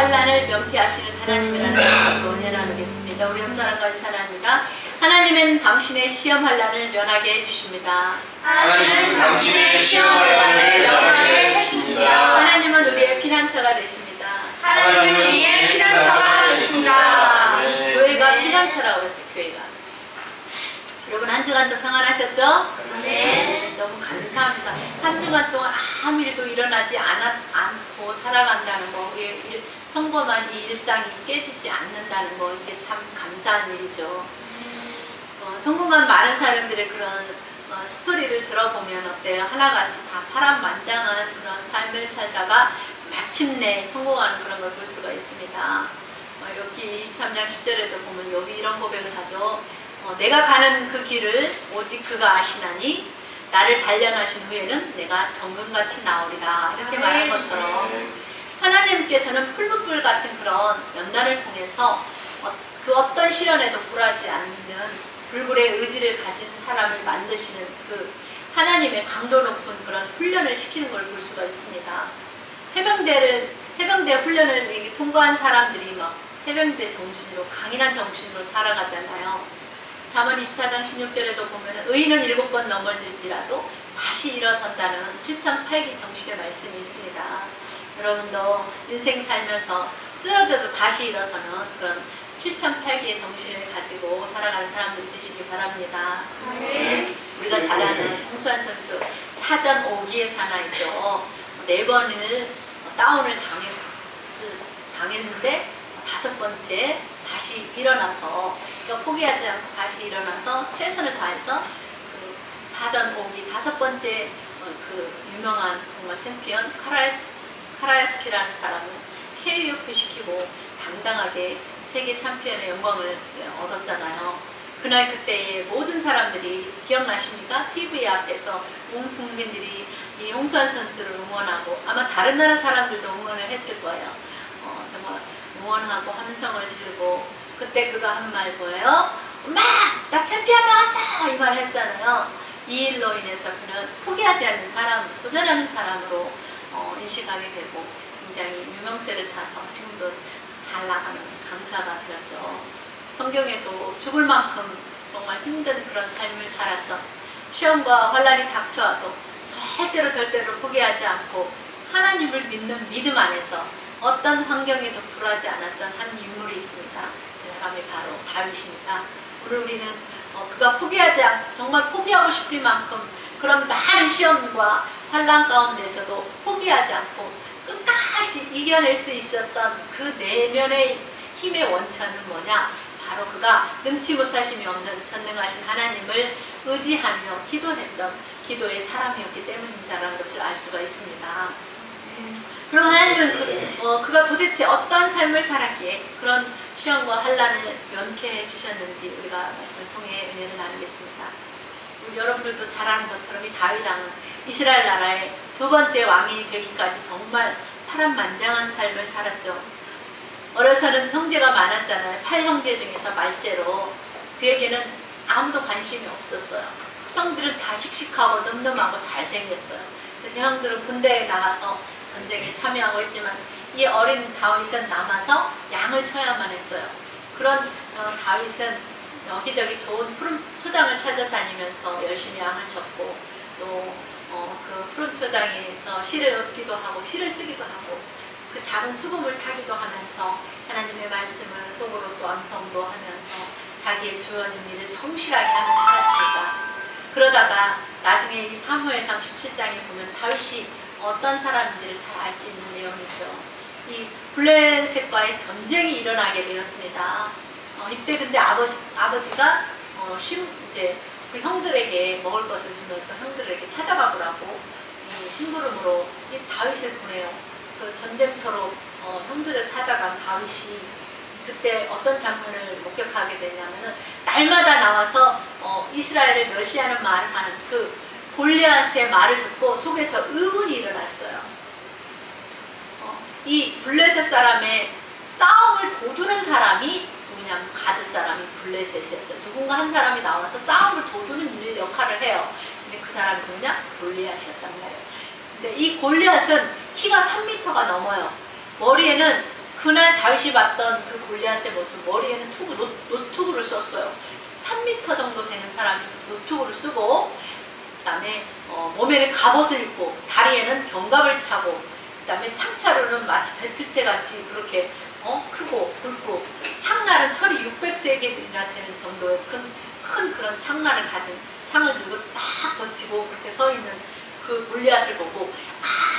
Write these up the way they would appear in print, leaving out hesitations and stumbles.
환난을 명쾌하시는 하나님이라는 것으로 은혜 나누겠습니다. 우리 옆사람과 인사합니다. 하나님은 당신의 시험 환난을 면하게 해주십니다. 하나님은 당신의 시험 환난을 면하게 해주십니다. 하나님은 우리의 피난처가 되십니다. 하나님은 우리의 피난처가 되십니다. 교회가 피난처라고 했어요. 교회가. 여러분 한 주간도 평안하셨죠? 네. 너무 감사합니다. 한 주간 동안 아무 일도 일어나지 않고 살아간다는 거, 평범한 이 일상이 깨지지 않는다는 거, 이게 참 감사한 일이죠. 성공한 많은 사람들의 그런 스토리를 들어보면 어때요? 하나같이 다 파란만장한 그런 삶을 살다가 마침내 성공하는 그런 걸 볼 수가 있습니다. 여기 23장 10절에도 보면 여기 이런 고백을 하죠. 내가 가는 그 길을 오직 그가 아시나니 나를 단련하신 후에는 내가 정금같이 나오리라, 이렇게 말한 것처럼 하나님께서는 풀무불 같은 그런 연단을 통해서 그 어떤 시련에도 굴하지 않는 불굴의 의지를 가진 사람을 만드시는 그 하나님의 강도 높은 그런 훈련을 시키는 걸 볼 수가 있습니다. 해병대 훈련을 통과한 사람들이 막 해병대 정신으로, 강인한 정신으로 살아가잖아요. 잠언 24장 16절에도 보면 의인은 7번 넘어질지라도 다시 일어선다는 7,8기 정신의 말씀이 있습니다. 여러분도 인생 살면서 쓰러져도 다시 일어서는 그런 7,8기의 정신을 가지고 살아가는 사람들이 되시기 바랍니다. 네. 우리가 잘 아는 홍수환 선수 사전 5기의 사나이죠. 4번을 다운을 당했는데 5번째 다시 일어나서, 그러니까 포기하지 않고 다시 일어나서 최선을 다해서 그 사전 5기 5번째 그 유명한 정말 챔피언 카라야스키라는 사람을 KO 시키고 당당하게 세계 챔피언의 영광을 얻었잖아요. 그날 그때의 모든 사람들이 기억나십니까? TV 앞에서 온 국민들이 이 홍수환 선수를 응원하고, 아마 다른 나라 사람들도 응원을 했을 거예요. 정말 응원하고 함성을 지르고, 그때 그가 한 말 뭐예요? 엄마! 나 챔피언 나왔어! 이 말 했잖아요. 이 일로 인해서 그는 포기하지 않는 사람, 도전하는 사람으로 인식하게 되고 굉장히 유명세를 타서 지금도 잘 나가는 강사가 되었죠. 성경에도 죽을 만큼 정말 힘든 그런 삶을 살았던, 시험과 환난이 닥쳐와도 절대로 포기하지 않고 하나님을 믿는 믿음 안에서 어떤 환경에도 굴하지 않았던 한 인물이 있습니다. 그 사람이 바로 다윗입니다. 오늘 우리는 그가 포기하지 않고, 정말 포기하고 싶을 만큼 그런 많은 시험과 환난 가운데서도 포기하지 않고 끝까지 이겨낼 수 있었던 그 내면의 힘의 원천은 뭐냐? 바로 그가 능치 못하심이 없는 전능하신 하나님을 의지하며 기도했던 기도의 사람이었기 때문이다라는 것을 알 수가 있습니다. 그럼 하나님은 그가 도대체 어떤 삶을 살았기에 그런 시험과 환난을 면케해 주셨는지 우리가 말씀을 통해 은혜를 나누겠습니다. 우리 여러분들도 잘 아는 것처럼 이 다윗 왕은 이스라엘 나라의 2번째 왕이 되기까지 정말 파란만장한 삶을 살았죠. 어려서는 형제가 많았잖아요. 8형제 중에서 말째로. 그에게는 아무도 관심이 없었어요. 형들은 다 씩씩하고 늠름하고 잘생겼어요. 그래서 형들은 군대에 나가서 전쟁에 참여하고 있지만 이 어린 다윗은 남아서 양을 쳐야만 했어요. 그런 다윗은 여기저기 좋은 푸른 초장을 찾아다니면서 열심히 양을 쳤고, 또 그 푸른 초장에서 실을 읊기도 하고 실을 쓰기도 하고 그 작은 수금을 타기도 하면서 하나님의 말씀을 속으로 또 암송도 하면서 자기의 주어진 일을 성실하게 하며 살았습니다. 그러다가 나중에 이 사무엘상 17장에 보면 다윗이 어떤 사람인지를 잘 알 수 있는 내용이죠. 이 블레셋과의 전쟁이 일어나게 되었습니다. 이때 근데 아버지가 이제 그 형들에게 먹을 것을 주면서 형들에게 찾아가 보라고 이 심부름으로 이 다윗을 보내요. 그 전쟁터로 형들을 찾아간 다윗이 그때 어떤 장면을 목격하게 되냐면은 날마다 나와서 이스라엘을 멸시하는 말을 하는 그 골리앗의 말을 듣고 속에서 의문이 일어났어요. 이 블레셋 사람의 싸움을 도두는 사람이 누구냐면 가드 사람이 블레셋이었어요. 누군가 한 사람이 나와서 싸움을 도두는 일을 역할을 해요. 근데 그 사람이 누구냐? 골리앗이었단 말이에요. 근데 이 골리앗은 키가 3m가 넘어요. 머리에는 그날 다윗이 봤던 그 골리앗의 모습, 머리에는 노트구를 썼어요. 3m 정도 되는 사람이 노트구를 쓰고, 그 다음에 몸에는 갑옷을 입고 다리에는 견갑을 차고, 그 다음에 창자루는 마치 배틀째 같이 그렇게 크고 굵고, 창날은 철이 600세겔이나 되는 정도의 큰 그런 창날을 가진, 창을 들고 딱 버티고 그렇게 서 있는 그 골리앗을 보고,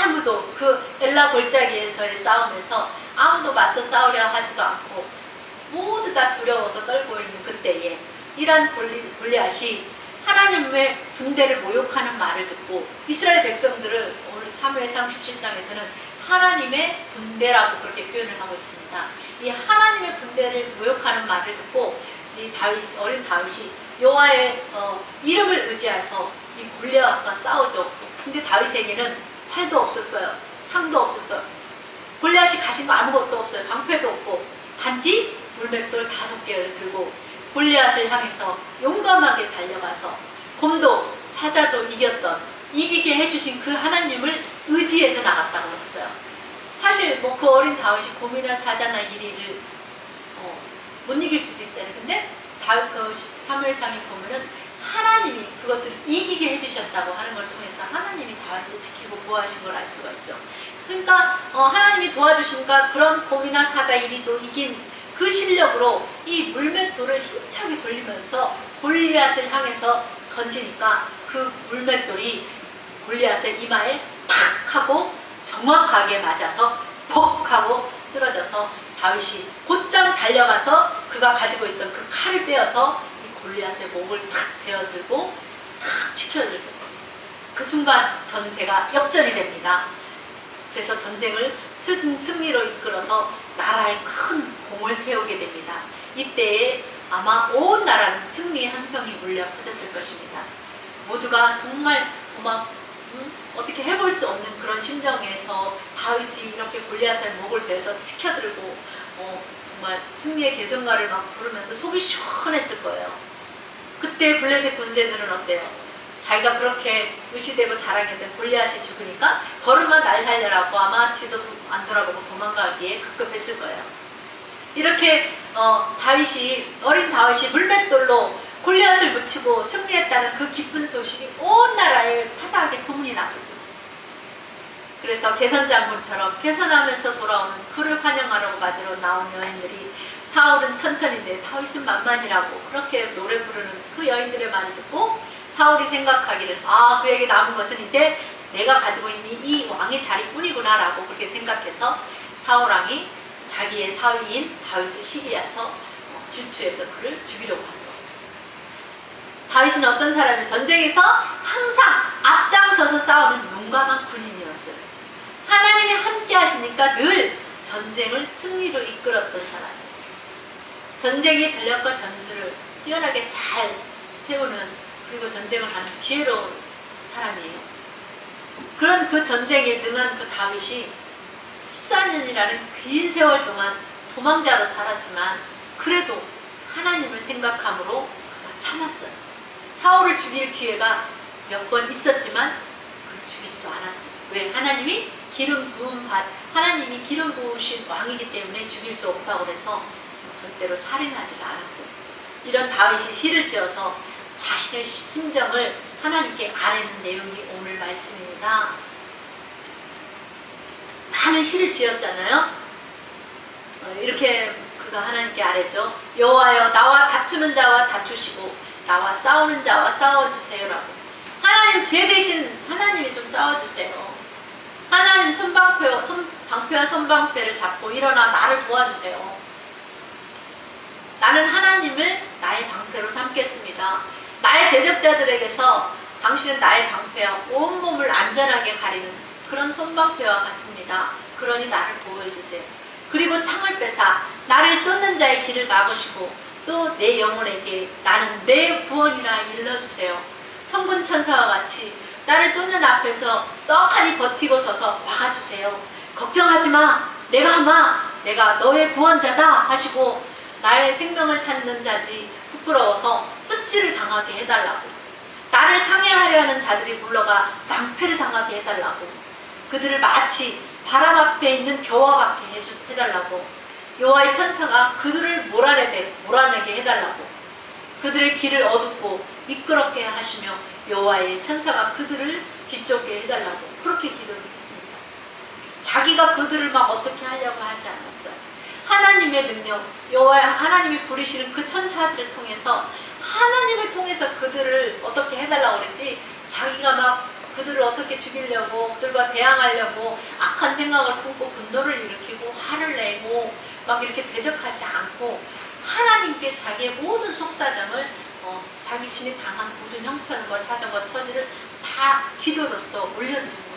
아무도 그 엘라 골짜기에서의 싸움에서 아무도 맞서 싸우려 하지도 않고 모두 다 두려워서 떨고 있는 그때에 이란 골리앗이 하나님의 군대를 모욕하는 말을 듣고, 이스라엘 백성들을 오늘 사무엘상 17장에서는 하나님의 군대라고 그렇게 표현을 하고 있습니다. 이 하나님의 군대를 모욕하는 말을 듣고 이 어린 다윗이 여호와의 이름을 의지해서 이 골리앗과 싸우죠. 근데 다윗에게는 활도 없었어요. 창도 없었어요. 골리앗이 가진 거 아무것도 없어요. 방패도 없고 단지 물맷돌 5개를 들고 골리앗을 향해서 용감하게 달려가서 곰도 사자도 이기게 해주신 그 하나님을 의지해서 나갔다고 했어요. 사실 뭐 그 어린 다윗이 곰이나 사자나 이리를 못 이길 수도 있잖아요. 근데 그 사무엘상에 보면은 하나님이 그것들을 이기게 해주셨다고 하는 걸 통해서 하나님이 다윗을 지키고 보호하신 걸 알 수가 있죠. 그러니까 하나님이 도와주시니까 그런 곰이나 사자 이리도 이긴 그 실력으로 이 물맷돌을 힘차게 돌리면서 골리앗을 향해서 던지니까 그 물맷돌이 골리앗의 이마에 탁 하고 정확하게 맞아서 퍽 하고 쓰러져서 다윗이 곧장 달려가서 그가 가지고 있던 그 칼을 빼어서 이 골리앗의 목을 탁 베어들고 탁 치켜들죠. 그 순간 전세가 역전이 됩니다. 그래서 전쟁을 승리로 이끌어서 나라에 큰 공을 세우게 됩니다. 이때에 아마 온 나라는 승리의 함성이 울려 퍼졌을 것입니다. 모두가 정말 어떻게 해볼 수 없는 그런 심정에서 다윗이 이렇게 골리앗의 목을 베서 치켜들고 정말 승리의 계승가를 막 부르면서 속이 시원했을 거예요. 그때 블레셋 군대들은 어때요? 자기가 그렇게 의시되고 자랑했던 골리앗이 죽으니까 걸음만 날 살려라고 아마 뒤도 안 돌아보고 도망가기에 급급했을 거예요. 이렇게 어린 다윗이 물맷돌로 골리앗을 묻히고 승리했다는 그 기쁜 소식이 온 나라에 파다하게 소문이 나거죠. 그래서 개선장군처럼 개선하면서 돌아오는 그를 환영하러 맞으러 나온 여인들이 사울은 천천히인데 다윗은 만만이라고 그렇게 노래 부르는 그 여인들의 말을 듣고 사울이 생각하기를 그에게 남은 것은 이제 내가 가지고 있는 이 왕의 자리뿐이구나 라고 그렇게 생각해서 사울왕이 자기의 사위인 다윗을 시기해서 질투해서 그를 죽이려고 하죠. 다윗은 어떤 사람이에요? 전쟁에서 항상 앞장서서 싸우는 용감한 군인이었어요. 하나님이 함께 하시니까 늘 전쟁을 승리로 이끌었던 사람이에요. 전쟁의 전략과 전술을 뛰어나게 잘 세우는, 그리고 전쟁을 하는 지혜로운 사람이에요. 그런 그 전쟁에 능한 그 다윗이 14년이라는 긴 세월 동안 도망자로 살았지만 그래도 하나님을 생각함으로 그가 참았어요. 사울을 죽일 기회가 몇 번 있었지만 그를 죽이지도 않았죠. 왜? 하나님이 기름 부으신 왕이기 때문에 죽일 수 없다고 해서 절대로 살인하지 않았죠. 이런 다윗이 시를 지어서 자신의 심정을 하나님께 아뢰는 내용이 오늘 말씀입니다. 많은 시를 지었잖아요. 이렇게 그가 하나님께 아뢰죠. 여호와여, 나와 다투는 자와 다투시고 나와 싸우는 자와 싸워주세요라고. 하나님, 죄 대신 하나님이 좀 싸워주세요. 하나님, 방패와 손방패를 잡고 일어나 나를 도와주세요. 나는 하나님을 나의 방패로 삼겠습니다. 나의 대적자들에게서 당신은 나의 방패와 온몸을 안전하게 가리는 그런 손방패와 같습니다. 그러니 나를 보호해주세요. 그리고 창을 빼사 나를 쫓는 자의 길을 막으시고 또 내 영혼에게 나는 내 구원이라 일러주세요. 성군 천사와 같이 나를 쫓는 앞에서 떡하니 버티고 서서 막아주세요. 걱정하지 마. 내가 너의 구원자다 하시고 나의 생명을 찾는 자들이 부끄러워서 수치를 당하게 해달라고. 나를 상해하려 하는 자들이 물러가 낭패를 당하게 해달라고. 그들을 마치 바람 앞에 있는 겨와 같게 해달라고. 여호와의 천사가 그들을 몰아내게 해달라고. 그들의 길을 어둡고 미끄럽게 하시며 여호와의 천사가 그들을 뒤쫓게 해달라고 그렇게 기도를 했습니다. 자기가 그들을 막 어떻게 하려고 하지 않았어요. 하나님의 능력, 여호와 하나님이 부리시는 그 천사들을 통해서 하나님을 통해서 그들을 어떻게 해달라고 그랬지, 자기가 막 그들을 어떻게 죽이려고 그들과 대항하려고 악한 생각을 품고 분노를 일으키고 화를 내고 막 이렇게 대적하지 않고 하나님께 자기의 모든 속사정을 자기 신이 당한 모든 형편과 사정과 처지를 다 기도로서 올려드리는 거예요.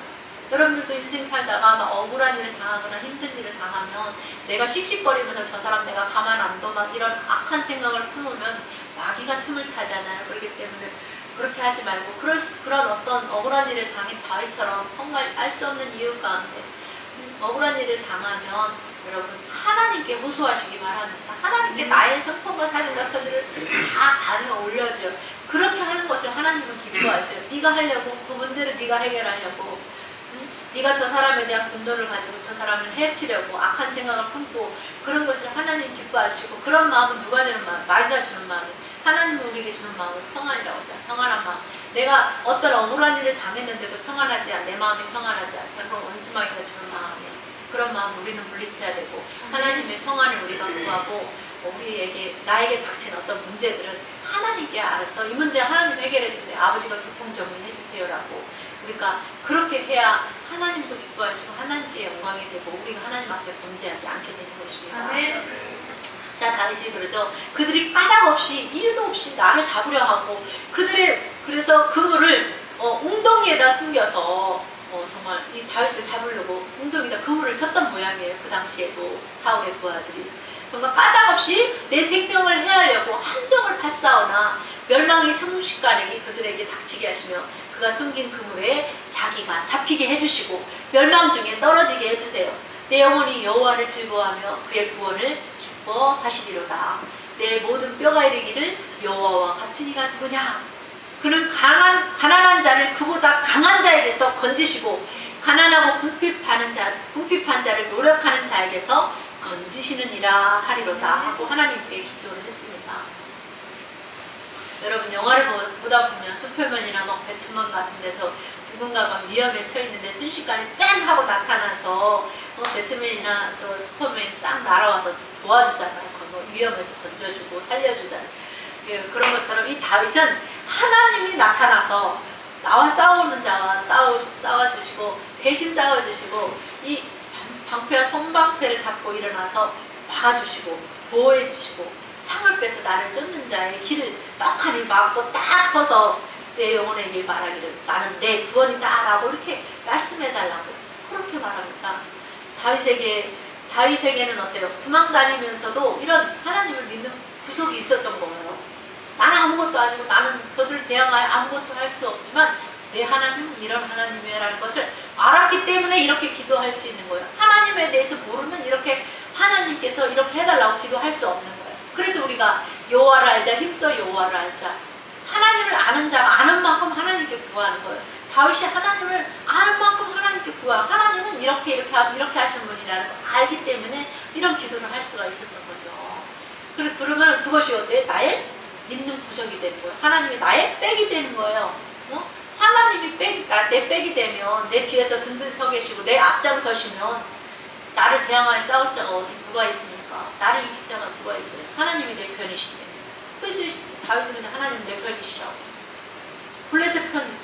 여러분들도 인생 살다가 막 억울한 일을 당하거나 힘든 일을 당하면 내가 씩씩거리면서 저 사람 내가 가만 안 둬 막 이런 악한 생각을 품으면 마귀가 틈을 타잖아요. 그렇기 때문에 그렇게 하지 말고 그런 어떤 억울한 일을 당한 다윗처럼 정말 알 수 없는 이유 가운데 억울한 일을 당하면 여러분 하나님께 호소하시기 바랍니다. 하나님께 나의 성품과 사정과 처지를 다 안에 올려드려. 그렇게 하는 것을 하나님은 기뻐하세요. 네가 하려고, 그 문제를 네가 해결하려고, 네가 저 사람에 대한 분노를 가지고 저 사람을 해치려고 악한 생각을 품고 그런 것을 하나님 기뻐하시고, 그런 마음은 누가 주는 마음? 마귀가 주는 마음이에요. 하나님은 우리에게 주는 마음은 평안이라고 하죠. 평안한 마음. 내가 어떤 억울한 일을 당했는데도 평안하지 않아. 내 마음이 평안하지 않다. 그건 원수마귀가 주는 마음이에요. 그런 마음 우리는 물리쳐야 되고 하나님의 평안을 우리가 구하고 우리에게 나에게 닥친 어떤 문제들은 하나님께 알아서 이 문제 하나님 해결해 주세요. 아버지가 교통정리해 주세요라고 우리가 그렇게 해야 하나님도 기뻐하시고 하나님께 영광이 되고 우리가 하나님 앞에 범죄하지 않게 되는 것입니다. 아멘. 자, 다윗이 그러죠. 그들이 까닭 없이 이유도 없이 나를 잡으려 하고 그래서 그물을 웅덩이에다 숨겨서 정말 이 다윗을 잡으려고 웅덩이에다 그물을 쳤던 모양이에요. 그 당시에도 사울의 부하들이 정말 까닭 없이 내 생명을 해하려고 함정을 팠사오나 멸망이 순식간에 그들에게 닥치게 하시며 그가 숨긴 그물에 자기가 잡히게 해주시고 멸망 중에 떨어지게 해주세요. 내 영혼이 여호와를 즐거워하며 그의 구원을 기뻐하시리로다. 내 모든 뼈가 이르기를 여호와와 같은 이가 누구냐. 그는 가난한 자를 그보다 강한 자에게서 건지시고 가난하고 궁핍한 자를 노력하는 자에게서 건지시느니라 하리로다 하고 하나님께 기도를 했습니다. 여러분 영화를 보다 보면 슈퍼맨이나 막 배트맨 같은 데서 누군가가 위험에 처했는데 순식간에 짠 하고 나타나서 배트맨이나 또 슈퍼맨이 싹 날아와서 도와주잖아요. 위험에서 건져주고 살려주잖아요. 그런 것처럼 이 다윗은 하나님이 나타나서 나와 싸우는 자와 싸워주시고 대신 싸워주시고 이 방패와 손방패를 잡고 일어나서 막아주시고 보호해주시고 창을 빼서 나를 쫓는 자의 길을 떡하니 막고 딱 서서 내 영혼에게 말하기를 나는 내 구원이다 라고 이렇게 말씀해달라고 그렇게 말합니다. 다윗에게는 어때요? 도망다니면서도 이런 하나님을 믿는 구석이 있었던 거예요. 나는 아무것도 아니고 나는 저들을 대항하여 아무것도 할 수 없지만 내 하나님은 이런 하나님이라는 것을 알았기 때문에 이렇게 기도할 수 있는 거예요. 하나님에 대해서 모르면 이렇게 하나님께서 이렇게 해달라고 기도할 수 없는 거예요. 그래서 우리가 여호와를 알자, 힘써 여호와를 알자. 하나님을 아는 자가 아는 만큼 하나님께 구하는 거예요. 다윗이 하나님을 아는 만큼 하나님께 구하고 하나님은 이렇게 하시는 분이라는 걸 알기 때문에 이런 기도를 할 수가 있었던 거죠. 그러면 그것이 어때요? 나의 믿는 구석이 되는 거예요. 하나님이 나의 백이 되는 거예요. 하나님이 내 백이 되면 내 뒤에서 든든 서 계시고 내 앞장서시면 나를 대항하여 싸울 자가 어디 누가 있습니까? 나를 이길 자가 누가 있어요? 하나님이 내 편이시네. 그래서 다윗은 하나님 내 편이시라고. 블레셋 편,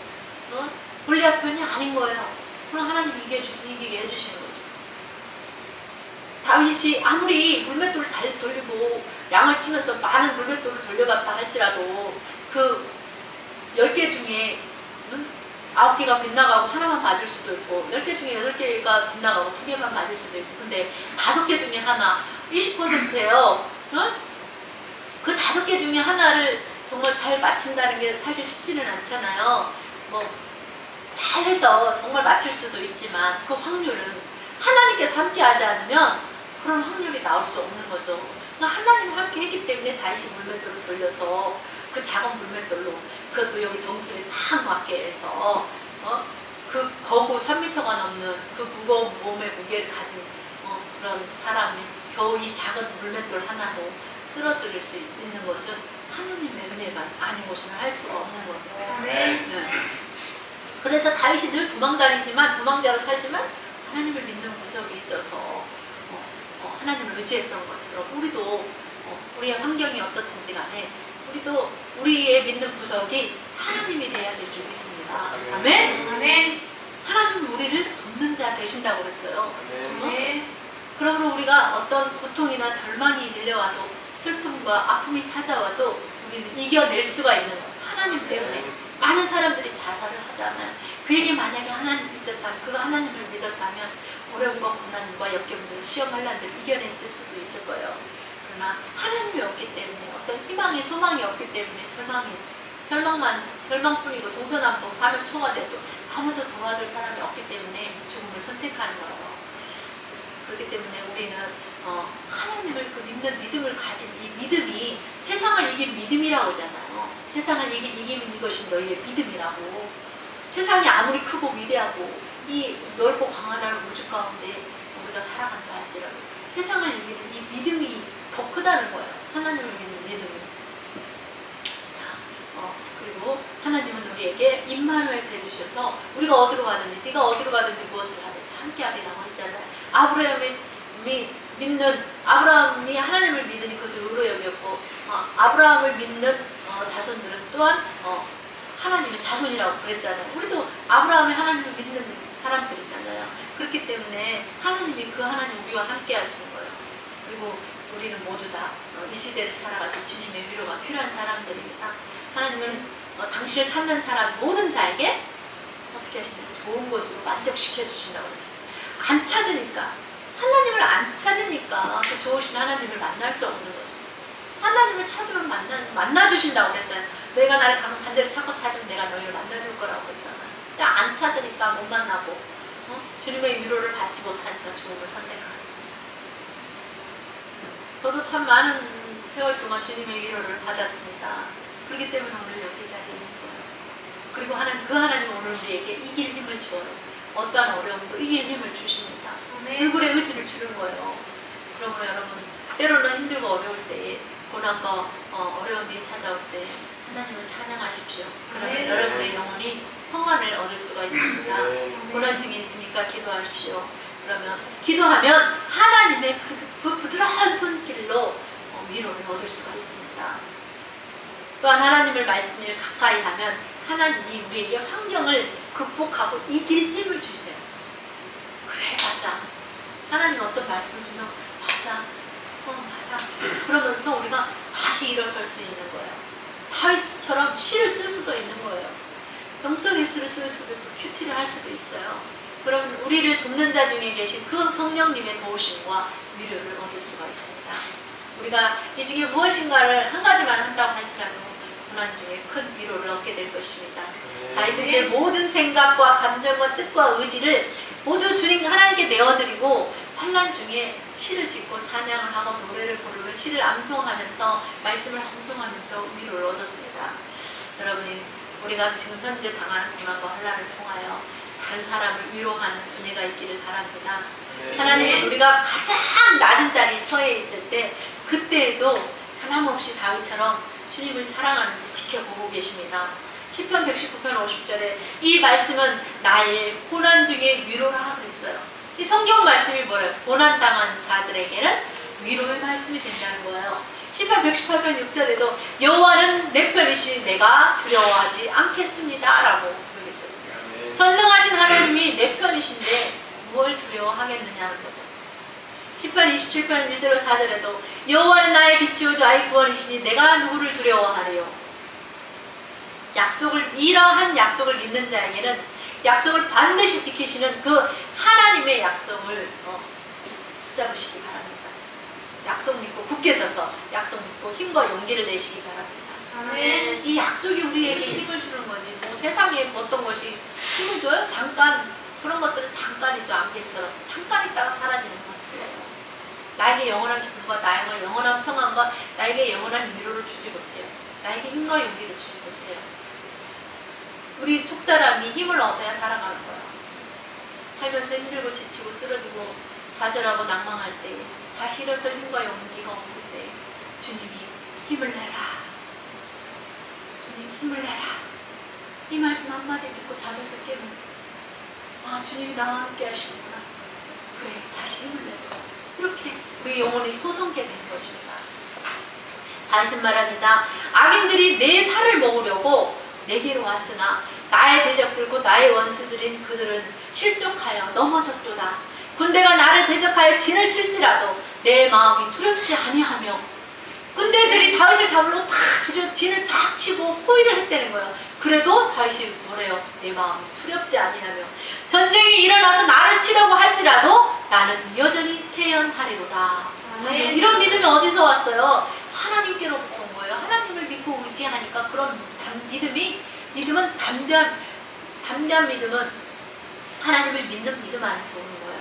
골리앗 편이 아닌 거예요. 그럼 하나님 이기게 해주시는 거죠. 다윗이 아무리 물맷돌을 잘 돌리고 양을 치면서 많은 물맷돌을 돌려봤다 할지라도 그 10개 중에 9개가 빗나가고 하나만 맞을 수도 있고 10개 중에 8개가 빗나가고 2개만 맞을 수도 있고 근데 5개 중에 하나 20%예요. 그 5개 중에 하나를 정말 잘 맞춘다는 게 사실 쉽지는 않잖아요. 잘해서 정말 맞출 수도 있지만 그 확률은 하나님께서 함께 하지 않으면 그런 확률이 나올 수 없는 거죠. 하나님과 함께 했기 때문에 다윗이 물맷돌을 돌려서 그 작은 물맷돌로 그것도 여기 정수에 딱 맞게 해서 그 거구 3m가 넘는 그 무거운 몸의 무게를 가진 그런 사람이 겨우 이 작은 물맷돌 하나로 쓰러뜨릴 수 있는 것은 하느님의 은혜가 아니고서는 할 수가 없는 거죠. 네. 그래서 다윗이 늘 도망자로 살지만 하나님을 믿는 구석이 있어서 하나님을 의지했던 것처럼 우리도 우리의 환경이 어떻든지 간에 우리도 우리의 믿는 구석이 하나님이 돼야 될 줄 믿습니다. 아멘? 아멘. 하나님은 우리를 돕는 자 되신다고 그랬어요. 네. 그러므로 우리가 어떤 고통이나 절망이 밀려와도 슬픔과 아픔이 찾아와도 우리는 이겨낼 수가 있는 거예요. 하나님 때문에. 많은 사람들이 자살을 하잖아요. 그에게 만약에 하나님이 있었다면, 그가 하나님을 믿었다면 어려움과 고난과 역경들, 시험 환난들을 이겨냈을 수도 있을 거예요. 그러나 하나님이 없기 때문에 어떤 희망이 소망이 없기 때문에 절망뿐이고 동서남북 사면초가 돼도 아무도 도와줄 사람이 없기 때문에 죽음을 선택하는 거예요. 그렇기 때문에 우리는 하나님을 그 믿는 믿음을 가진 이 믿음이 세상을 이긴 믿음이라고 하잖아요. 세상을 이기는 이것이 너희의 믿음이라고. 세상이 아무리 크고 위대하고 이 넓고 광활한 우주 가운데 우리가 살아간다 할지라도 세상을 이기는 이 믿음이 더 크다는 거예요. 하나님을 믿는 믿음이. 그리고 하나님은 우리에게 임마누엘 되주셔서 우리가 어디로 가든지 네가 어디로 가든지 무엇을 하든지 함께 하리라고 했잖아요. 아브라함이 하나님을 믿으니 그것을 의로 여겼고 아브라함을 믿는 자손들은 또한 하나님의 자손이라고 그랬잖아요. 우리도 아브라함이 하나님을 믿는 사람들이잖아요. 그렇기 때문에 하나님이 그 하나님 우리와 함께 하시는 거예요. 그리고 우리는 모두 다 이 시대를 살아갈 때 주님의 위로가 필요한 사람들입니다. 하나님은 당신을 찾는 사람 모든 자에게 어떻게 하시냐면 좋은 것으로 만족시켜 주신다고 했어요. 안 찾으니까 하나님을 안 찾으니까 그 좋으신 하나님을 만날 수 없는 거죠. 하나님을 찾으면 만나주신다고 그랬잖아요. 너희가 나를 간절히 찾으면 내가 너희를 만나줄 거라고 그랬잖아요. 근데 안 찾으니까 못 만나고 주님의 위로를 받지 못하니까 죽음을 선택하는. 저도 참 많은 세월 동안 주님의 위로를 받았습니다. 그렇기 때문에 오늘 여기 자리에 있는 거예요. 그리고 그 하나님 오늘 우리에게 이길 힘을 주어요. 어떠한 어려움도 이길 힘을 주십니다. 불굴의 의지를 주는 거예요. 그러므로 여러분 때로는 힘들고 어려울 때에 고난과 어려움이 찾아올 때 하나님을 찬양하십시오. 그러면 여러분의 영혼이 평안을 얻을 수가 있습니다. 고난 중에 있으니까 기도하십시오. 그러면 기도하면 하나님의 그 부드러운 손길로 위로를 얻을 수가 있습니다. 또한 하나님을 말씀을 가까이 하면 하나님이 우리에게 환경을 극복하고 이길 힘을 주세요. 그래 맞아. 하나님 어떤 말씀을 주면 맞아. 맞아. 그러면서 우리가 다시 일어설 수 있는 거예요. 다윗처럼 시를 쓸 수도 있는 거예요. 영성일수를 쓸 수도 있고 큐티를 할 수도 있어요. 그러면 우리를 돕는 자 중에 계신 그 성령님의 도우심과 위로를 얻을 수가 있습니다. 우리가 이 중에 무엇인가를 한 가지만 한다고 할지라도 고난 중에 큰 위로를 얻게 될 것입니다. 다윗은 내 모든 생각과 감정과 뜻과 의지를 모두 주님 하나님께 내어드리고 환난 중에 시를 짓고 찬양을 하고 노래를 부르고 시를 암송하면서 말씀을 암송하면서 위로를 얻었습니다. 여러분이 우리가 지금 현재 당하는 고난과 환난을 통하여 다른 사람을 위로하는 은혜가 있기를 바랍니다. 하나님은 우리가 가장 낮은 자리에 처해 있을 때 그때에도 변함없이 다윗처럼 주님을 사랑하는지 지켜보고 계십니다. 시편 119편 50절에 이 말씀은 나의 고난 중에 위로라 그랬어요. 이 성경 말씀이 뭐래요? 고난당한 자들에게는 위로의 말씀이 된다는 거예요. 시편 118편 6절에도 여호와는 내 편이시니 내가 두려워하지 않겠습니다 라고 그러겠어요. 전능하신 하나님이 내 편이신데 뭘 두려워하겠느냐는 거죠. 시편 27편 1절로 4절에도 여호와는 나의 빛이요 나의 구원이시니 내가 누구를 두려워하리요. 이러한 약속을 믿는 자에게는 약속을 반드시 지키시는 그 하나님의 약속을 붙잡으시기 바랍니다. 약속 믿고 굳게 서서 약속 믿고 힘과 용기를 내시기 바랍니다. 아멘. 이 약속이 우리에게 힘을 주는 거지 뭐 세상에 어떤 것이 힘을 줘요? 잠깐 그런 것들은 잠깐이죠. 안개처럼 잠깐 있다가 사라지는 것들이에요. 나에게 영원한 기쁨과 나에게 영원한 평안과 나에게 영원한 위로를 주지 못해요. 나에게 힘과 용기를 주지 못해요. 우리 속사람이 힘을 얻어야 살아가는 거야. 살면서 힘들고 지치고 쓰러지고 좌절하고 낭망할 때, 다시 일어설 힘과 용기가 없을 때 주님이 힘을 내라. 주님 힘을 내라. 이 말씀 한마디 듣고 잠에서 깨면 아, 주님이 나와 함께 하시는구나. 그래, 다시 힘을 내보자. 이렇게 우리 영혼이 소성게 된 것입니다. 다윗은 말합니다. 악인들이 내 살을 먹으려고 내게로 왔으나 나의 대적들고 나의 원수들인 그들은 실족하여 넘어졌도다. 군대가 나를 대적하여 진을 칠지라도 내 마음이 두렵지 아니하며. 군대들이 다윗을 잡으러 탁 진을 탁 치고 포위를 했다는 거예요. 그래도 다윗이 뭐래요? 내 마음이 두렵지 아니하며 전쟁이 일어나서 나를 치려고 할지라도 나는 여전히 태연하리로다. 아멘. 이런 믿음이 어디서 왔어요? 하나님께로부터 온 거예요. 하나님을 믿고 의지하니까 그런 믿음은 담대한 믿음은 하나님을 믿는 믿음 안에서 오는 거예요.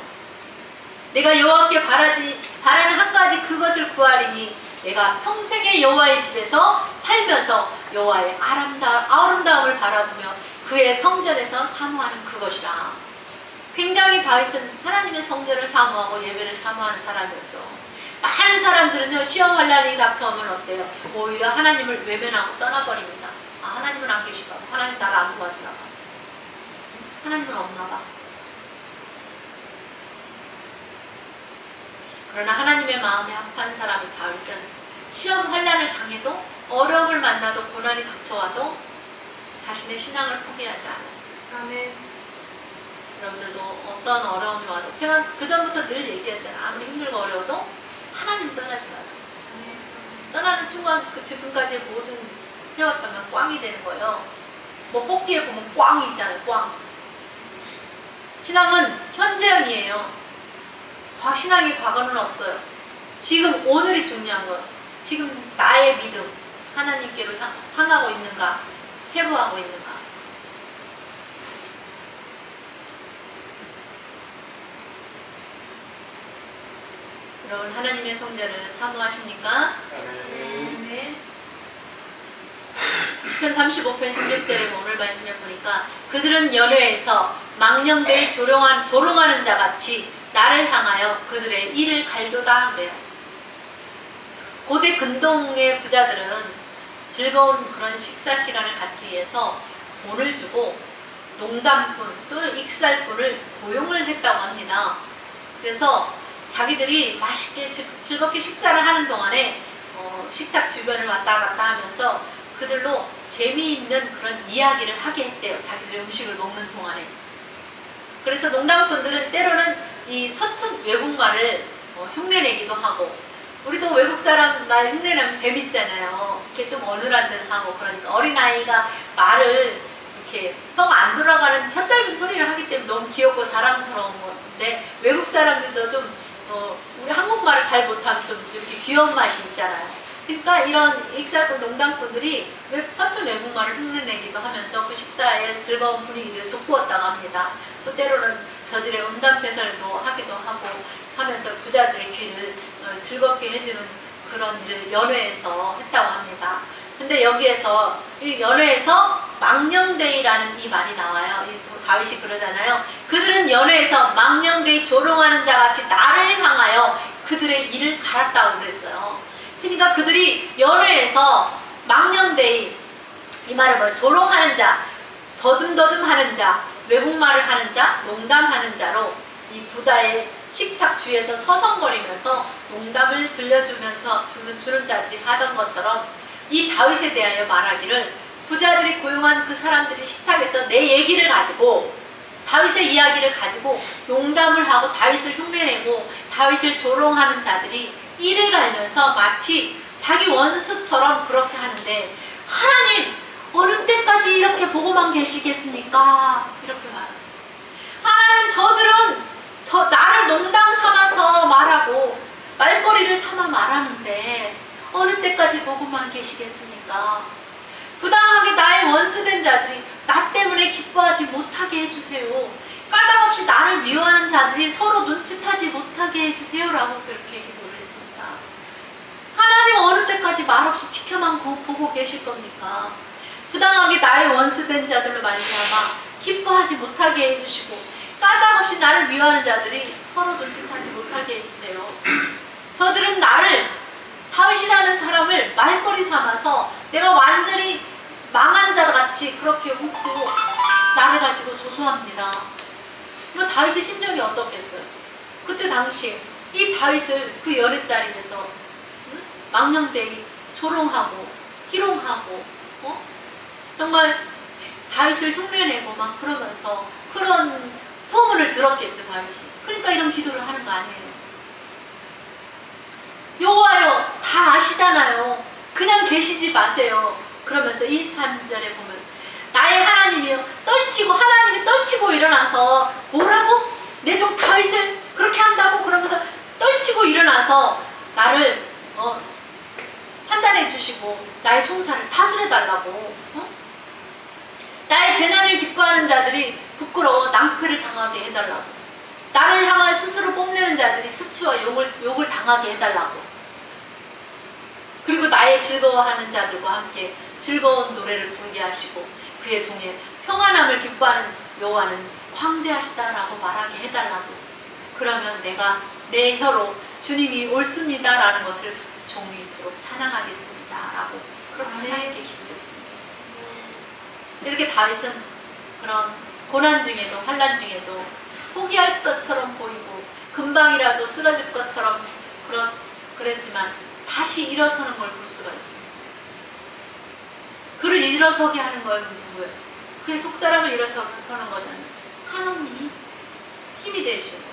내가 여호와께 바라는 한 가지 그것을 구하리니 내가 평생의 여호와의 집에서 살면서 여호와의 아름다움을 바라보며 그의 성전에서 사모하는 그것이라. 굉장히 다윗은 하나님의 성전을 사모하고 예배를 사모하는 사람이었죠. 많은 사람들은요, 시험 환란이 닥쳐오면 어때요? 오히려 하나님을 외면하고 떠나버립니다. 아, 하나님은 안 계실까 봐. 하나님 나를 안 도와주나 봐. 하나님은 없나 봐. 그러나 하나님의 마음에 합한 사람이 다윗은 시험 환란을 당해도 어려움을 만나도 고난이 닥쳐와도 자신의 신앙을 포기하지 않았어요. 아멘. 여러분들도 어떤 어려움이 와도 제가 그전부터 늘 얘기했잖아요. 아무리 힘들고 어려워도 하나님 떠나지 마라. 떠나는 순간 그 지금까지의 모든 해왔던 건 꽝이 되는 거예요. 뭐 뽑기에 보면 꽝이 있잖아요. 꽝. 신앙은 현재형이에요. 신앙의 과거는 없어요. 지금 오늘이 중요한 거예요. 지금 나의 믿음 하나님께로 향하고 있는가, 퇴보하고 있는가. 여러분, 하나님의 성전을 사모하십니까? 네. 시편 35편 16절에 오늘 말씀에 보니까 그들은 연회에서 망령되이 조롱하는 자같이 나를 향하여 그들의 이를 갈도다 그래요. 고대 근동의 부자들은 즐거운 그런 식사 시간을 갖기 위해서 돈을 주고 농담꾼 또는 익살꾼을 고용을 했다고 합니다. 그래서 자기들이 맛있게 즐겁게 식사를 하는 동안에 식탁 주변을 왔다 갔다 하면서 그들로 재미있는 그런 이야기를 하게 했대요. 자기들의 음식을 먹는 동안에. 그래서 농담꾼들은 때로는 이 서툰 외국말을 흉내내기도 하고, 우리도 외국 사람 말 흉내내면 재밌잖아요. 이렇게 좀 어눌한 듯 하고. 그러니까 어린아이가 말을 이렇게 턱 안 돌아가는 혀짧은 소리를 하기 때문에 너무 귀엽고 사랑스러운 건데, 외국 사람들도 좀 우리 한국말을 잘 못하면 좀 이렇게 귀여운 맛이 있잖아요. 그러니까 이런 익살꾼 농담꾼들이 서툰 외국말을 흉내내기도 하면서 그 식사의 즐거운 분위기를 돋구었다고 합니다. 또 때로는 저질의 음담패설도 하기도 하고 하면서 부자들의 귀를 즐겁게 해주는 그런 일을 연회에서 했다고 합니다. 근데 여기에서 이 연회에서 망령되이라는 이 말이 나와요. 다윗이 그러잖아요. 그들은 연회에서 망령되이 조롱하는 자같이 나를 향하여 그들의 이를 갈았다고 그랬어요. 그러니까 그들이 연회에서 망령되이, 이 말은 뭐 조롱하는 자, 더듬더듬하는 자, 외국말을 하는 자, 농담하는 자로 이 부자의 식탁 주위에서 서성거리면서 농담을 들려주면서 주는 자들이 하던 것처럼 이 다윗에 대하여 말하기를, 부자들이 고용한 그 사람들이 식탁에서 내 얘기를 가지고, 다윗의 이야기를 가지고 농담을 하고 다윗을 흉내내고 다윗을 조롱하는 자들이 이를 갈면서 마치 자기 원수처럼 그렇게 하는데, 하나님 어느 때까지 이렇게 보고만 계시겠습니까? 이렇게 말해요. 하나님, 저들은 나를 농담 삼아서 말하고 말거리를 삼아 말하는데 어느 때까지 보고만 계시겠습니까? 부당하게 나의 원수된 자들이 나 때문에 기뻐하지 못하게 해주세요. 까닭없이 나를 미워하는 자들이 서로 눈짓하지 못하게 해주세요. 라고 그렇게 기도를 했습니다. 하나님 어느 때까지 말없이 지켜만 보고 계실 겁니까? 부당하게 나의 원수된 자들로 말미암아 기뻐하지 못하게 해주시고 까닭없이 나를 미워하는 자들이 서로 눈짓하지 못하게 해주세요. 저들은 나를, 다윗이라는 사람을 말거리 삼아서 내가 완전히 망한 자 같이 그렇게 웃고 나를 가지고 조소합니다. 이거 다윗의 심정이 어떻겠어요? 그때 당시 이 다윗을 그 여리자리에서 망령되이 조롱하고 희롱하고 정말 다윗을 흉내내고 막 그러면서 그런 소문을 들었겠죠, 다윗이. 그러니까 이런 기도를 하는 거 아니에요. 여호와여, 다 아시잖아요. 그냥 계시지 마세요. 그러면서 23절에 보면 나의 하나님이여, 하나님이 떨치고 일어나서 뭐라고? 내 종 다윗을 그렇게 한다고? 그러면서 떨치고 일어나서 나를 판단해 주시고 나의 송사를 다스려 달라고. 나의 재난을 기뻐하는 자들이 부끄러워 낭패를 당하게 해달라고. 나를 향해 스스로 뽐내는 자들이 수치와 욕을 당하게 해달라고. 그리고 나의 즐거워하는 자들과 함께 즐거운 노래를 부르게 하시고 그의 종의 평안함을 기뻐하는 여호와는 광대하시다라고 말하게 해달라고. 그러면 내가 내 혀로 주님이 옳습니다라는 것을 종이 두고 찬양하겠습니다라고 그렇게 하나님께 기도했습니다. 이렇게 다윗은 그런 고난 중에도 환난 중에도 포기할 것처럼 보이고 금방이라도 쓰러질 것처럼 그랬지만 다시 일어서는 걸 볼 수가 있습니다. 그를 일어서게 하는 거예요. 누구예요? 그의 속사람을 일어서는 거잖아요. 하나님이 힘이 되시는 거예요.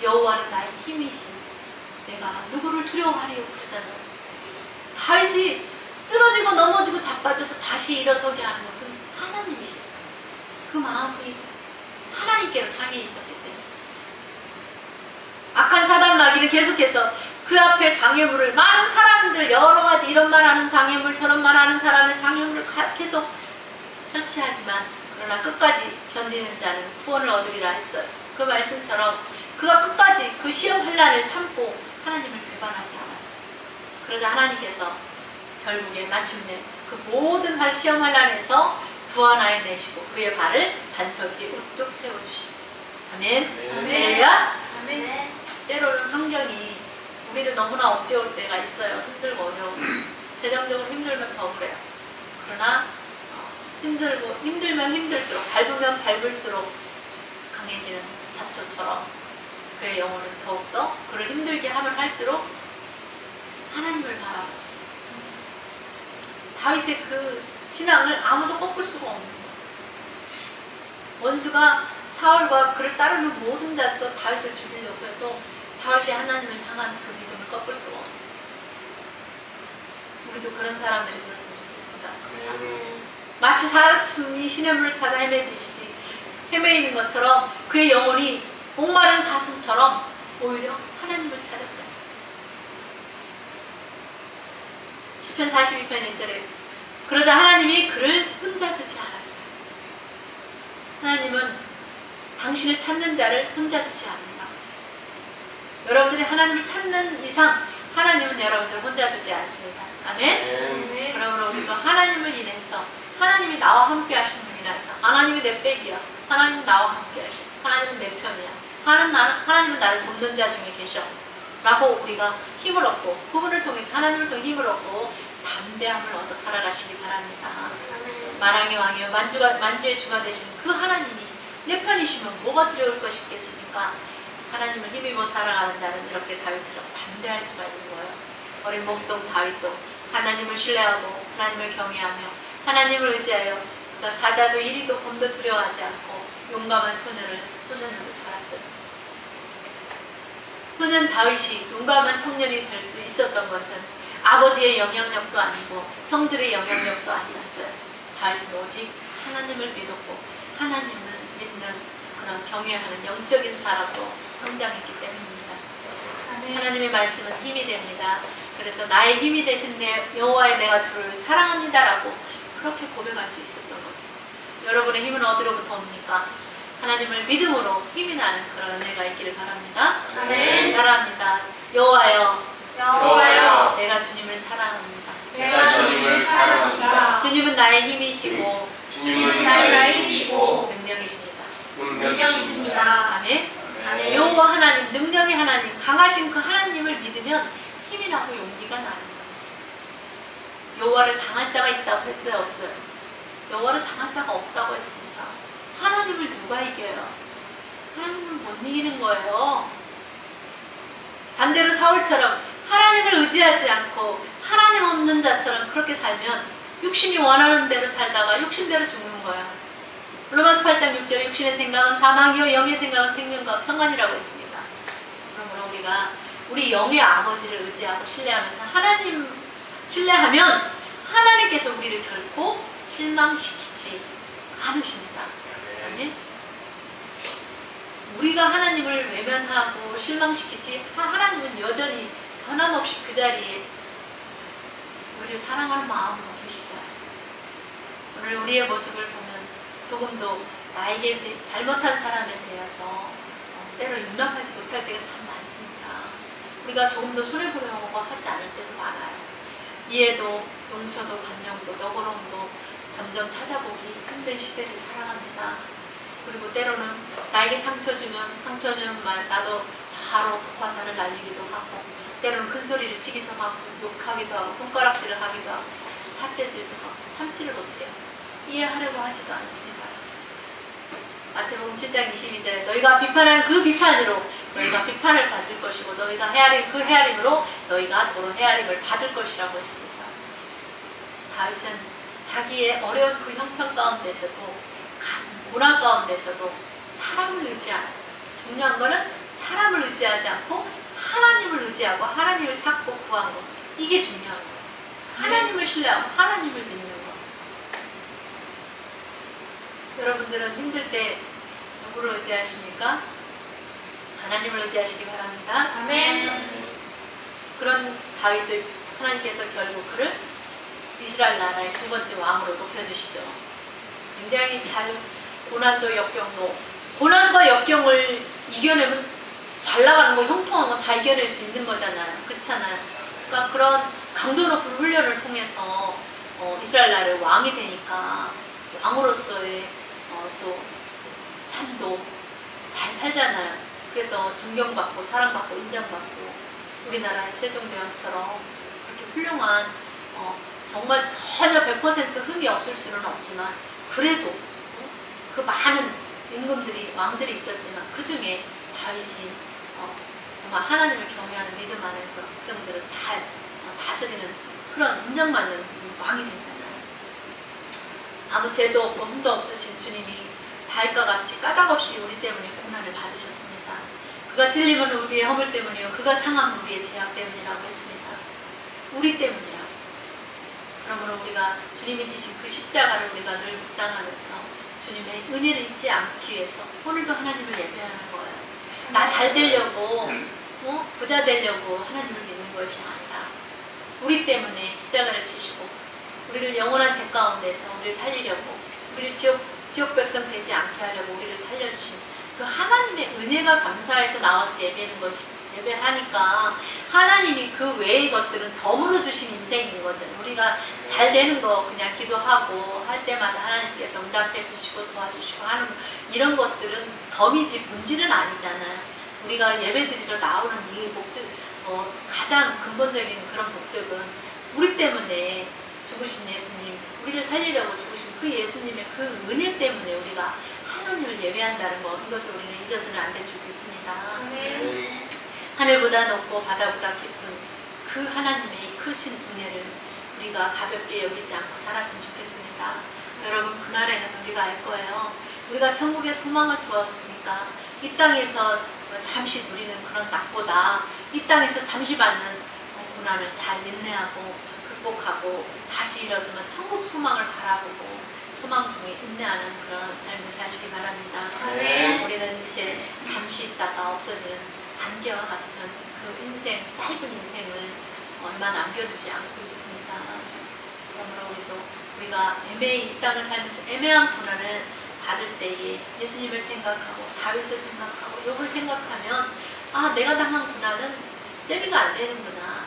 여호와는 나의 힘이신, 내가 누구를 두려워하리요 그러잖아요. 다윗이 쓰러지고 넘어지고 자빠져도 다시 일어서게 하는 것은 하나님이셨어요. 그 마음이 하나님께로 향해 있었기 때문에. 악한 사단 마귀를 계속해서 그 앞에 장애물을, 많은 사람들 여러 가지 이런 말 하는 장애물 저런 말 하는 사람의 장애물을 계속 설치하지만 그러나 끝까지 견디는 자는 구원을 얻으리라 했어요. 그 말씀처럼 그가 끝까지 그 시험 환난을 참고 하나님을 배반하지 않았어요. 그러자 하나님께서 결국에 마침내 그 모든 시험 환난에서 구원하여 내시고 그의 발을 반석 위에 우뚝 세워주십니다. 아멘. 할렐루야. 아멘. 때로는 환경이 우리를 너무나 억제올 때가 있어요. 힘들고 어려워. 재정적으로 힘들면 더 그래요. 그러나 힘들면 힘들수록, 밟으면 밟을수록 강해지는 잡초처럼 그의 영혼은 더욱더 그를 힘들게 하면 할수록 하나님을 바라봤어요. 다윗의 그 신앙을 아무도 꺾을 수가 없는 거예요. 원수가 사울과 그를 따르는 모든 자들도 다윗을 죽이려고 해도 다윗이 하나님을 향한 그 믿음을 꺾을 수가 없는 거예요. 우리도 그런 사람들이 되었으면 좋겠습니다. 마치 사슴이 시냇물을 찾아 헤매이는 것처럼 그의 영혼이 목마른 사슴처럼 오히려 하나님을 찾았다. 시편 42편 1절에 그러자 하나님이 그를 혼자 두지 않았어요. 하나님은 당신을 찾는 자를 혼자 두지 않는다고 했어요. 여러분들이 하나님을 찾는 이상 하나님은 여러분들을 혼자 두지 않습니다. 아멘? 그러므로 우리도 하나님을 인해서 하나님이 나와 함께 하신 분이라서 하나님이 내 백이야. 하나님은 나와 함께 하신, 하나님은 내 편이야. 하나님은 나를 돕는 자 중에 계셔. 라고 우리가 힘을 얻고 그분을 통해서 하나님을 통해 힘을 얻고 담대함을 얻어 살아가시기 바랍니다. 만왕의 왕이요 만주의 주가 되신 그 하나님이 내 편이시면 뭐가 두려울 것이 있겠습니까? 하나님을 힘입어 살아가는 자는 이렇게 다윗처럼 담대할 수가 있는 거예요. 어린 목동 다윗도 하나님을 신뢰하고 하나님을 경외하며 하나님을 의지하여 그가 사자도 이리도 곰도 두려워하지 않고 용감한 소년으로 살았어요. 소년 다윗이 용감한 청년이 될 수 있었던 것은 아버지의 영향력도 아니고 형들의 영향력도 아니었어요. 다윗은 오직 하나님을 믿었고 하나님을 믿는 그런 경외하는 영적인 사람으로 성장했기 때문입니다. 하나님의 말씀은 힘이 됩니다. 그래서 나의 힘이 되신 여호와의 내가 주를 사랑합니다라고 그렇게 고백할 수 있었던 거죠. 여러분의 힘은 어디로부터 옵니까? 하나님을 믿음으로 힘이 나는 그런 은혜가 있기를 바랍니다. 아멘. 따라합니다. 여호와여, 여호와여, 내가 주님을 사랑합니다. 내가 주님을 사랑합니다. 주님은 나의 나의 힘이시고 주님은 나의 힘이시고 능력이십니다. 능력이십니다. 아멘. 아멘. 여호와 하나님, 능력의 하나님, 강하신 그 하나님을 믿으면 힘이 나고 용기가 나는 거예요. 여호와를 당할 자가 있다고 했어요? 없어요? 여호와를 당할 자가 없다고 했습니다. 하나님을 누가 이겨요? 하나님을 못 이기는 거예요. 반대로 사울처럼 하나님을 의지하지 않고 하나님 없는 자처럼 그렇게 살면 육신이 원하는 대로 살다가 육신대로 죽는 거야. 로마서 8장 6절에 육신의 생각은 사망이요 영의 생각은 생명과 평안이라고 했습니다. 그러므로 우리가 우리 영의 아버지를 의지하고 신뢰하면서 하나님 신뢰하면 하나님께서 우리를 결코 실망시키지 않으십니다. 아멘. 우리가 하나님을 외면하고 실망시키지 하나님은 여전히 변함없이 그 자리에 우리를 사랑하는 마음으로 계시잖아요. 오늘 우리의 모습을 보면 조금도 나에게 잘못한 사람에 대해서 때로 용납하지 못할 때가 참 많습니다. 우리가 조금 더 손해보려고 하지 않을 때도 많아요. 이해도, 용서도, 관용도, 너그러움도 점점 찾아보기 힘든 시대를 살아갑니다. 그리고 때로는 나에게 상처 주는 말 나도 바로 화살을 날리기도 하고, 때로는 큰 소리를 치기도 하고, 욕하기도 하고, 손가락질을 하기도 하고, 사체질도 하고, 참지를 못해요. 이해하려고 하지도 않습니다. 마태복음 7장 22절에 너희가 비판하는 그 비판으로 너희가 비판을 받을 것이고 너희가 헤아린 그 헤아림으로 너희가 도로 헤아림을 받을 것이라고 했습니다. 다윗은 자기의 어려운 그 형편 가운데서도 고난 가운데서도 사람을 의지하고, 중요한 거는 사람을 의지하지 않고 하나님을 의지하고 하나님을 찾고 구한 거, 이게 중요한 거예요. 하나님을 신뢰하고 하나님을 믿는 거. 여러분들은 힘들 때 누구를 의지하십니까? 하나님을 의지하시기 바랍니다. 아멘. 그런 다윗을 하나님께서 결국 그를 이스라엘 나라의 두 번째 왕으로 높여주시죠. 굉장히 잘 고난도 역경도, 고난과 역경을 이겨내면 잘 나가는 거, 형통한 건 다 이겨낼 수 있는 거잖아요. 그렇잖아요. 그러니까 그런 강도 높은 훈련을 통해서 이스라엘 나라의 왕이 되니까 왕으로서의 또 삶도 잘 살잖아요. 그래서 존경받고 사랑받고 인정받고, 우리나라의 세종대왕처럼 그렇게 훌륭한 정말 전혀 100% 흠이 없을 수는 없지만 그래도 그 많은 임금들이 왕들이 있었지만 그 중에 다윗이 정말 하나님을 경외하는 믿음 안에서 백성들을 잘 다스리는 그런 인정받는 왕이 되잖아요. 아무 죄도 없고 흠도 없으신 주님이 다윗과 같이 까닭없이 우리 때문에 고난을 받으셨습니다. 그가 찔림은 우리의 허물 때문이요 그가 상함은 우리의 죄악 때문이라고 했습니다. 우리 때문이라고. 그러므로 우리가 주님이 지신 그 십자가를 우리가 늘 묵상하면서 주님의 은혜를 잊지 않기 위해서 오늘도 하나님을 예배하는 거예요. 나 잘 되려고 부자 되려고 하나님을 믿는 것이 아니라 우리 때문에 십자가를 지시고 우리를 영원한 죄 가운데서 우리를 살리려고, 우리를 지옥 백성 되지 않게 하려고 우리를 살려주신 그 하나님의 은혜가 감사해서 나와서 예배하니까 하나님이 그 외의 것들은 덤으로 주신 인생인 거죠. 우리가 잘 되는 거 그냥 기도하고 할 때마다 하나님께서 응답해 주시고 도와주시고 하는 이런 것들은 덤이지 본질은 아니잖아요. 우리가 예배드리러 나오는 이 목적, 가장 근본적인 그런 목적은 우리 때문에 죽으신 예수님, 우리를 살리려고 죽으신 그 예수님의 그 은혜 때문에 우리가 하나님을 예배한다는 거, 이것을 우리는 잊어서는 안 될 줄 믿습니다. 아멘. 하늘보다 높고 바다보다 깊은 그 하나님의 크신 은혜를 우리가 가볍게 여기지 않고 살았으면 좋겠습니다. 여러분, 그날에는 우리가 알 거예요. 우리가 천국에 소망을 두었으니까 이 땅에서 잠시 누리는 그런 낙보다 이 땅에서 잠시 받는 고난을 잘 인내하고 극복하고 다시 일어서면 천국 소망을 바라보고 소망 중에 인내하는 그런 삶을 사시기 바랍니다. 아멘. 우리는 이제 잠시 있다가 없어지는 안개와 같은 그 인생, 짧은 인생을 얼마 남겨두지 않고 있습니다. 그러므로 우리가 애매히 이 땅을 살면서 애매한 고난을 받을 때에 예수님을 생각하고 다윗을 생각하고 욥을 생각하면 내가 당한 고난은 째비가 안 되는구나,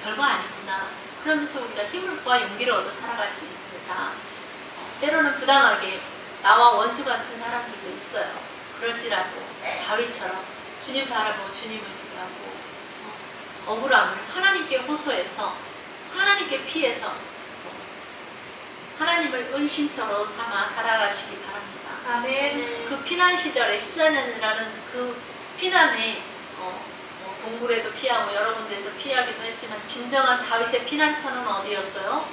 별거 아니구나, 그러면서 우리가 힘과 용기를 얻어 살아갈 수 있습니다. 때로는 부당하게 나와 원수 같은 사람들도 있어요. 그럴지라도 다윗처럼 주님 바라보고 주님을 기도하고 억울함을 하나님께 호소해서 하나님께 피해서 하나님을 은신처로 삼아 살아가시기 바랍니다. 아멘. 그 피난 시절에 14년이라는 그 피난에 동굴에도 피하고 여러 군데에서 피하기도 했지만 진정한 다윗의 피난처는 어디였어요?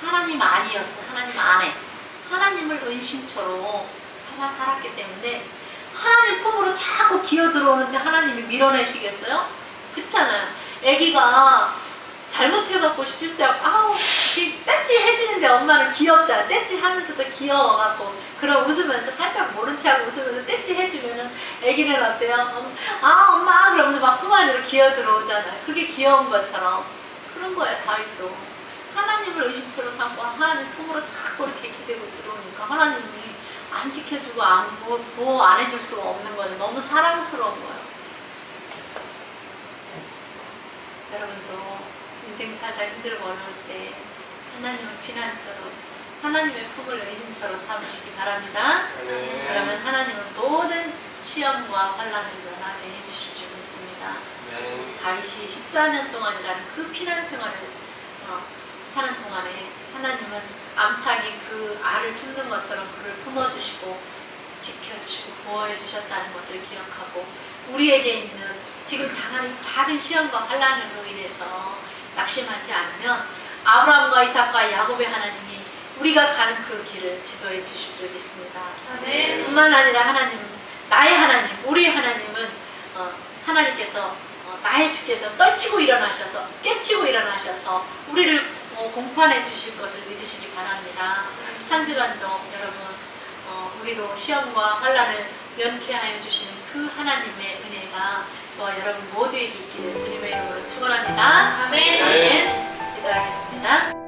하나님 안이었어요. 하나님 안에. 하나님을 은신처로 삼아 살았기 때문에 하나님 품으로 자꾸 기어 들어오는데 하나님이 밀어내시겠어요? 그렇잖아요. 애기가 잘못해갖고 실수하고 아우 떼찌 해주는데 엄마는 귀엽잖아. 떼찌 하면서도 귀여워갖고 그럼 웃으면서 살짝 모른 척하고 웃으면서 떼찌 해주면은 애기는 어때요? 아 엄마 그러면서 막 품 안으로 기어 들어오잖아요. 그게 귀여운 것처럼 그런 거예요. 다윗도 하나님을 의심처로 삼고 하나님 품으로 자꾸 이렇게 기대고 들어오니까 하나님이 안 지켜주고 뭐 안 해줄 수가 없는 거예요. 너무 사랑스러운 거예요. 여러분도 인생 살다 힘들고 어려울 때 하나님을 피난처로 하나님의 품을 의심처로 삼으시기 바랍니다. 아멘. 그러면 하나님은 모든 시험과 환난을 면하게 해주실 줄 믿습니다. 아멘. 다윗이 14년 동안이라는 그 피난 생활을 하는 동안에 하나님은 암탉이 그 알을 품는 것처럼 그를 품어주시고 지켜주시고 보호해 주셨다는 것을 기억하고 우리에게 있는 지금 당하는 작은 시험과 환난으로 인해서 낙심하지 않으면 아브라함과 이삭과 야곱의 하나님이 우리가 가는 그 길을 지도해 주실 줄 믿습니다. 아멘. 뿐만 아니라 하나님, 나의 하나님, 우리의 하나님은 하나님께서 나의 주께서 떨치고 일어나셔서 깨치고 일어나셔서 우리를 공판해 주실 것을 믿으시기 바랍니다. 한 주간도 여러분 우리로 시험과 환난을 면케하여 주시는 그 하나님의 은혜가 저와 여러분 모두에게 있기를 주님의 이름으로 축원합니다. 아멘. 아멘. 기도하겠습니다.